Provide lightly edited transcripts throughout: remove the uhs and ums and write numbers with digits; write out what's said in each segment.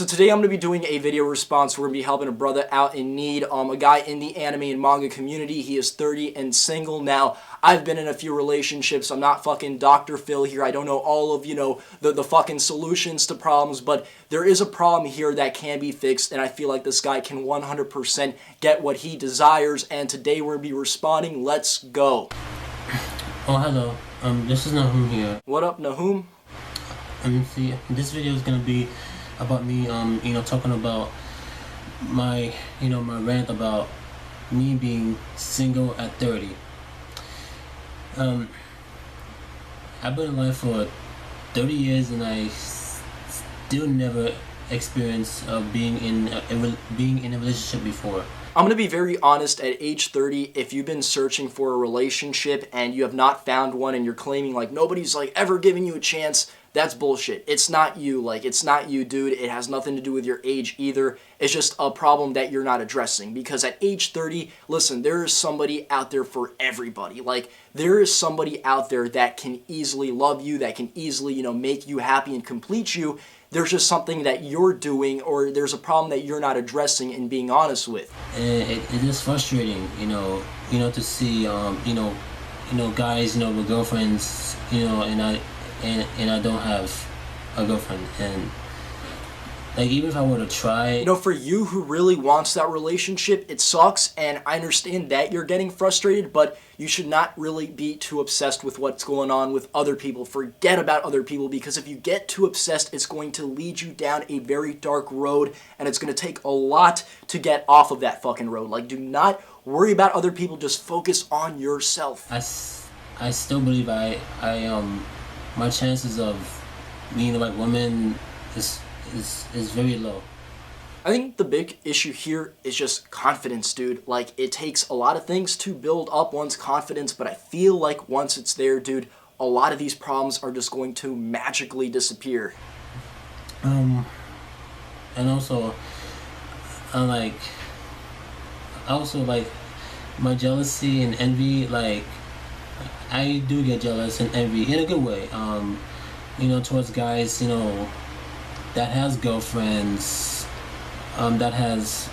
So today I'm going to be doing a video response. We're going to be helping a brother out in need, a guy in the anime and manga community. He is 30 and single. Now, I've been in a few relationships. I'm not fucking Dr. Phil here. I don't know all of, the fucking solutions to problems, but there is a problem here that can be fixed, and I feel like this guy can 100% get what he desires, and today we're going to be responding. Let's go. Oh, hello. This is Nahum here. What up, Nahum? See, this video is gonna be about me, talking about my rant about me being single at 30. I've been alive for 30 years and I still never experienced being in a relationship before. I'm going to be very honest, at age 30, if you've been searching for a relationship and you have not found one and you're claiming like nobody's like ever giving you a chance, that's bullshit. It's not you, it's not you, dude. It has nothing to do with your age either. It's just a problem that you're not addressing, because at age 30, listen, there is somebody out there for everybody. There is somebody out there that can easily love you, that can easily, make you happy and complete you. There's just something that you're doing, or there's a problem that you're not addressing and being honest with. And it is frustrating, to see, guys, with girlfriends, and I don't have a girlfriend, and even if I were to try, for you who really wants that relationship, it sucks, and I understand that you're getting frustrated, but you should not really be too obsessed with what's going on with other people. Forget about other people, because if you get too obsessed, it's going to lead you down a very dark road, and it's going to take a lot to get off of that fucking road. Do not worry about other people, just focus on yourself. I still believe my chances of meeting the right woman is very low. I think the big issue here is just confidence, dude. It takes a lot of things to build up one's confidence, but I feel like once it's there, dude, a lot of these problems are just going to magically disappear. And also, my jealousy and envy, I do get jealous and envy in a good way, towards guys, that has girlfriends, that has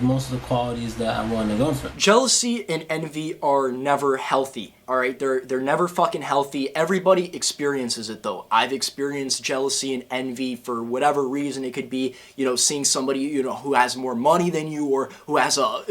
most of the qualities that I want in a girlfriend. Jealousy and envy are never healthy, alright? They're never fucking healthy. Everybody experiences it, though. I've experienced jealousy and envy for whatever reason. It could be, seeing somebody, who has more money than you, or who has a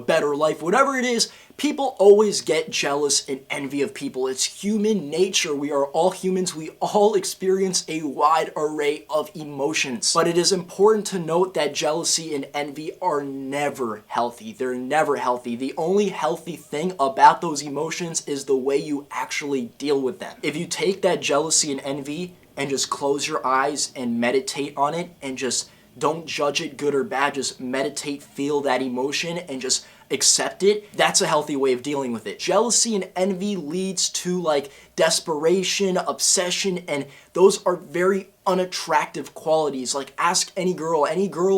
better life, whatever it is. People always get jealous and envy of people. It's human nature. We are all humans. We all experience a wide array of emotions. But it is important to note that jealousy and envy are never healthy. They're never healthy. The only healthy thing about those emotions is the way you actually deal with them. If you take that jealousy and envy and just close your eyes and meditate on it, and just don't judge it good or bad, just meditate, feel that emotion, and just accept it, that's a healthy way of dealing with it. Jealousy and envy leads to desperation, obsession, and those are very unattractive qualities. Ask any girl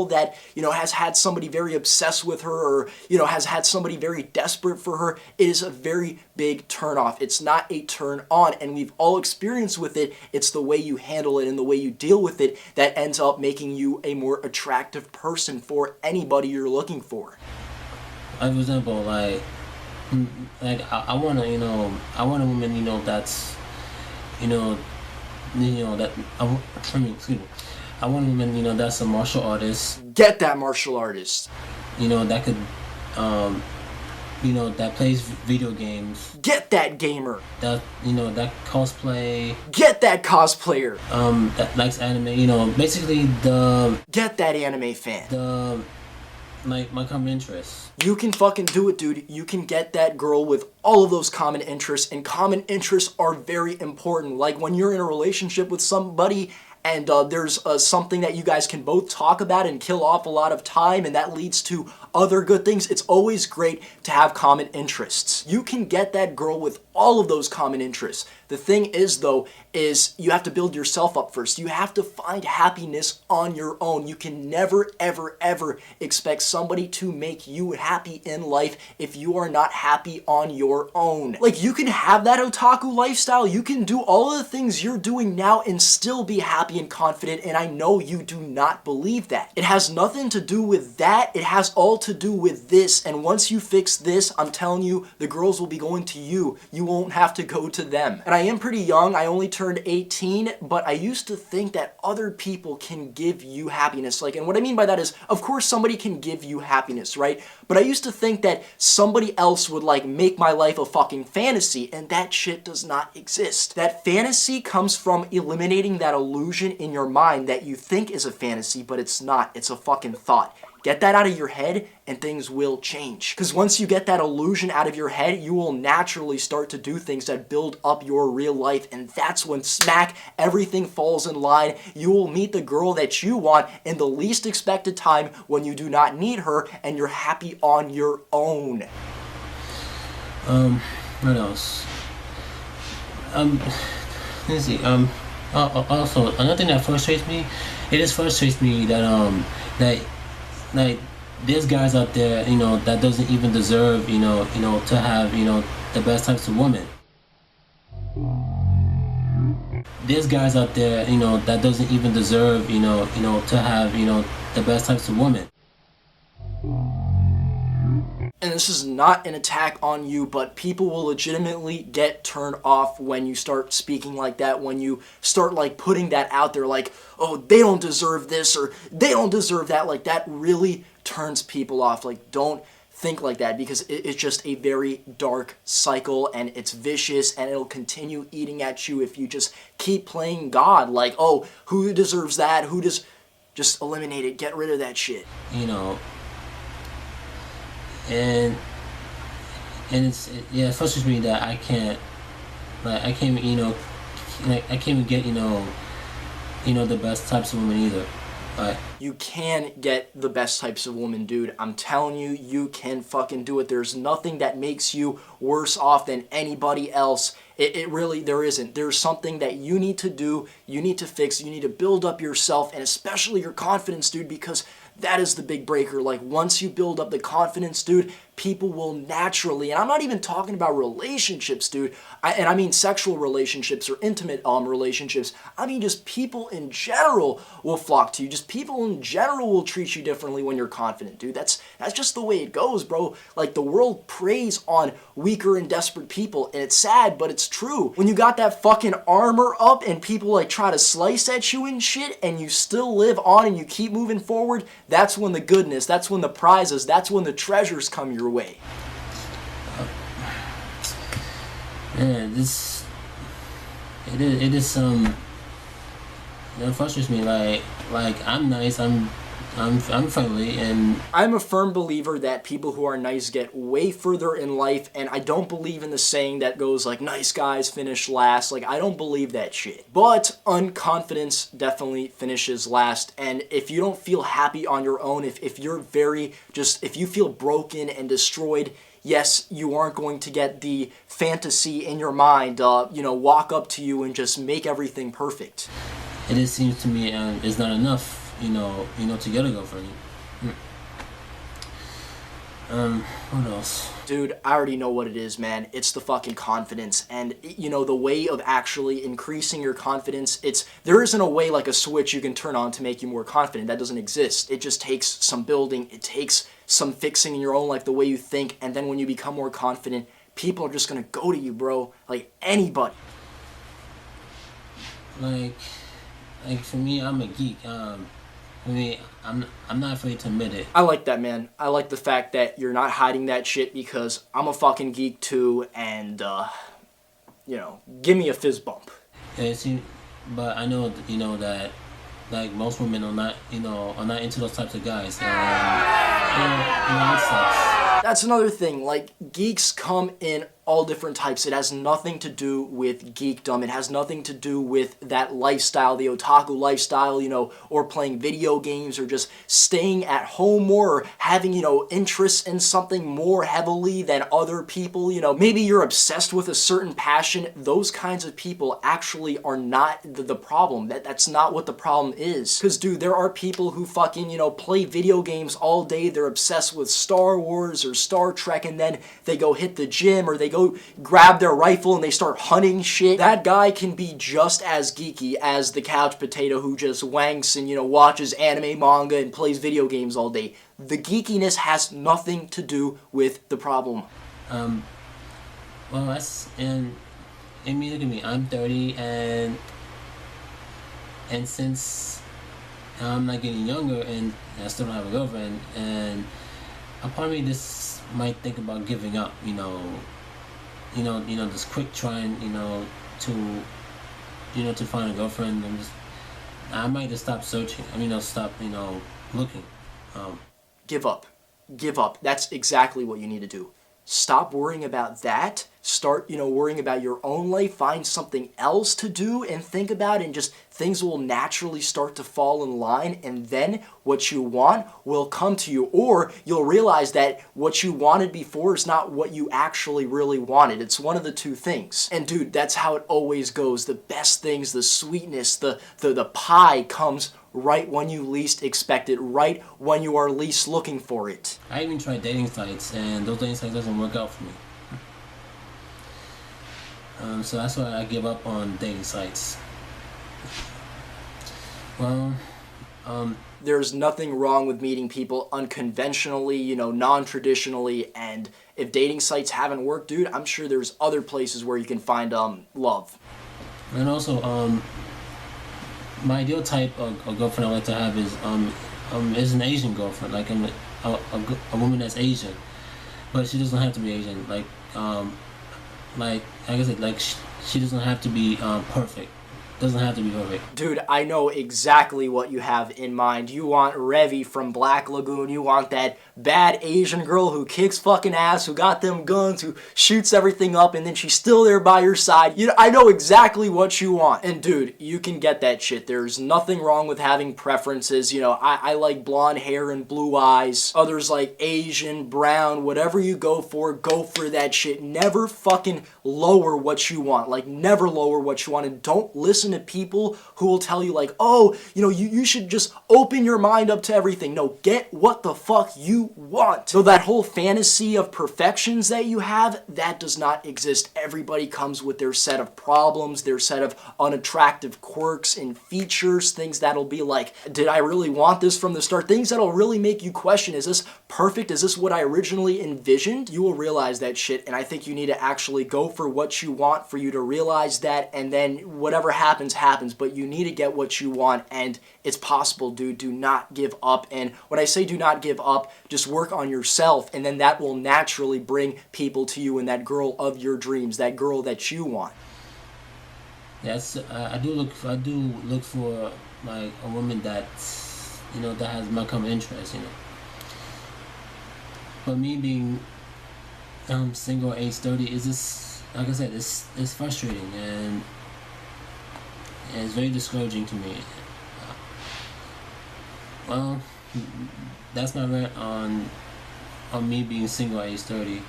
that, has had somebody very obsessed with her, or, has had somebody very desperate for her. It is a very big turn off. It's not a turn on, and we've all experienced with it. It's the way you handle it and the way you deal with it that ends up making you a more attractive person for anybody you're looking for. For example, I want a woman, that's, I want a woman, that's a martial artist. Get that martial artist. That could, that plays video games. Get that gamer. That, that cosplay. Get that cosplayer. That likes anime, basically Get that anime fan. My common interests. You can fucking do it, dude. You can get that girl with all of those common interests, and common interests are very important. When you're in a relationship with somebody and there's something that you guys can both talk about and kill off a lot of time, and that leads to other good things. It's always great to have common interests. You can get that girl with all of those common interests. The thing is, though, is you have to build yourself up first. You have to find happiness on your own. You can never, ever, ever expect somebody to make you happy in life if you are not happy on your own. Like, you can have that otaku lifestyle. You can do all of the things you're doing now and still be happy and confident, and I know you do not believe that. It has nothing to do with that. It has all to do with this, and once you fix this, I'm telling you, the girls will be going to you. You won't have to go to them. And I am pretty young. I only turned 18, but I used to think that other people can give you happiness. Like, and what I mean by that is, of course, somebody can give you happiness, right? But I used to think that somebody else would, like, make my life a fucking fantasy, and that shit does not exist. That fantasy comes from eliminating that illusion in your mind that you think is a fantasy, but it's not. It's a fucking thought. Get that out of your head and things will change. Because once you get that illusion out of your head, you will naturally start to do things that build up your real life, and that's when smack, everything falls in line. You will meet the girl that you want in the least expected time when you do not need her and you're happy on your own. What else? Let's see. Also, another thing that frustrates me, that like there's guys out there, that doesn't even deserve, to have, the best types of women. There's guys out there, that doesn't even deserve, to have, the best types of women. And this is not an attack on you, but people will legitimately get turned off when you start speaking like that, when you start, like, putting that out there, like, oh, they don't deserve this, or they don't deserve that. Like, that really turns people off. Like, don't think like that, because it's just a very dark cycle, and it's vicious, and it'll continue eating at you if you just keep playing God. Like, oh, who deserves that? Just eliminate it. Get rid of that shit. And it frustrates me that I can't even get, the best types of women either. But you can get the best types of women, dude. I'm telling you, you can fucking do it. There's nothing that makes you worse off than anybody else. It really, there isn't. There's something that you need to do, you need to fix, you need to build up yourself, and especially your confidence, dude, because that is the big breaker. Like, once you build up the confidence, dude, people will naturally, and I'm not even talking about relationships, dude, I mean sexual relationships or intimate relationships. I mean just people in general will flock to you. Just people in general will treat you differently when you're confident, dude. That's just the way it goes, bro. Like, the world preys on weaker and desperate people, and it's sad, but it's true. When you got that fucking armor up and people, like, try to slice at you and shit, and you still live on and you keep moving forward, that's when the goodness, that's when the prizes, that's when the treasures come your way. Man, it frustrates me. Like I'm nice, I'm friendly, and I'm a firm believer that people who are nice get way further in life, and I don't believe in the saying that goes like, nice guys finish last. Like, I don't believe that shit. But unconfidence definitely finishes last, and if you don't feel happy on your own, if you're if you feel broken and destroyed, yes, you aren't going to get the fantasy in your mind, walk up to you and just make everything perfect. It just seems to me it's not enough, to get a girlfriend. What else? Dude, I already know what it is, man. It's the fucking confidence. And, the way of actually increasing your confidence, there isn't a way like a switch you can turn on to make you more confident. That doesn't exist. It just takes some building. It takes some fixing in your own life, the way you think. And then when you become more confident, people are just going to go to you, bro. Like, anybody. Like for me, I'm a geek. I'm not afraid to admit it. I like that, man. I like the fact that you're not hiding that shit, because I'm a fucking geek too, and give me a fizz bump. Yeah, but I know that like most women are not into those types of guys. It sucks. That's another thing, like, geeks come in all different types. It has nothing to do with geekdom. It has nothing to do with that lifestyle, the otaku lifestyle, or playing video games, or just staying at home more, or having, interests in something more heavily than other people. Maybe you're obsessed with a certain passion. Those kinds of people actually are not the problem. That's not what the problem is. Because, dude, there are people who fucking, play video games all day. They're obsessed with Star Wars or Star Trek, and then they go hit the gym, or they go grab their rifle and they start hunting shit. That guy can be just as geeky as the couch potato who just wanks and, watches anime, manga, and plays video games all day. The geekiness has nothing to do with the problem. Well, I mean, look at me. I'm 30, and since I'm not getting younger, and I still don't have a girlfriend, and a part of me just might think about giving up. Just quick trying, to find a girlfriend. I might just stop searching. Stop, looking. Give up. Give up. That's exactly what you need to do. Stop worrying about that. Start, worrying about your own life. Find something else to do and think about, and just things will naturally start to fall in line, and then what you want will come to you. Or you'll realize that what you wanted before is not what you actually really wanted. It's one of the two things. And dude, that's how it always goes. The best things, the sweetness, the pie comes right when you least expect it, right when you are least looking for it. I even tried dating sites, and those dating sites doesn't work out for me. So that's why I give up on dating sites. Well, there's nothing wrong with meeting people unconventionally, non-traditionally, and if dating sites haven't worked, dude, I'm sure there's other places where you can find love. And also, my ideal type of girlfriend I like to have is an Asian girlfriend, like a woman that's Asian, but she doesn't have to be Asian. Like I said, she doesn't have to be perfect. Doesn't have to be perfect. Dude, I know exactly what you have in mind. You want Revy from Black Lagoon. You want that bad Asian girl who kicks fucking ass, who got them guns, who shoots everything up, and then she's still there by your side. I know exactly what you want. And dude, you can get that shit. There's nothing wrong with having preferences. I like blonde hair and blue eyes. Others like Asian, brown, whatever you go for that shit. Never fucking lower what you want. Like, never lower what you want, and don't listen to people who will tell you like, oh, you should just open your mind up to everything. No, get what the fuck you want. So that whole fantasy of perfections that you have, that does not exist. Everybody comes with their set of problems, their set of unattractive quirks and features, things that'll be like, did I really want this from the start? Things that'll really make you question, is this perfect? Is this what I originally envisioned? You will realize that shit, and I think you need to actually go for what you want for you to realize that, and then whatever happens, but you need to get what you want, and it's possible, dude. Do not give up. And when I say do not give up, just work on yourself, and then that will naturally bring people to you, and that girl of your dreams, that girl that you want. Yes, I do look for like a woman that's that has my common interest. But me being single, age 30, is just, like I said, it's frustrating, and it's very discouraging to me. Well, that's my rant on me being single at age 30.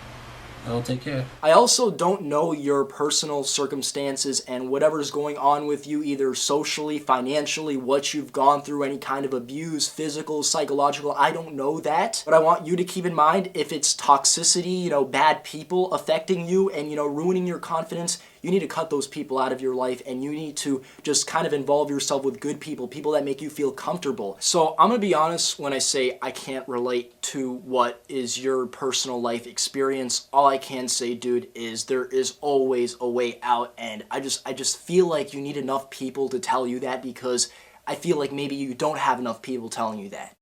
I'll take care. I also don't know your personal circumstances and whatever's going on with you, either socially, financially, what you've gone through, any kind of abuse, physical, psychological. I don't know that. But I want you to keep in mind, if it's toxicity, bad people affecting you and, ruining your confidence, you need to cut those people out of your life, and you need to just kind of involve yourself with good people that make you feel comfortable. So I'm gonna be honest when I say I can't relate to what is your personal life experience. All I can say, dude, is there is always a way out, and I just feel like you need enough people to tell you that, because I feel like maybe you don't have enough people telling you that.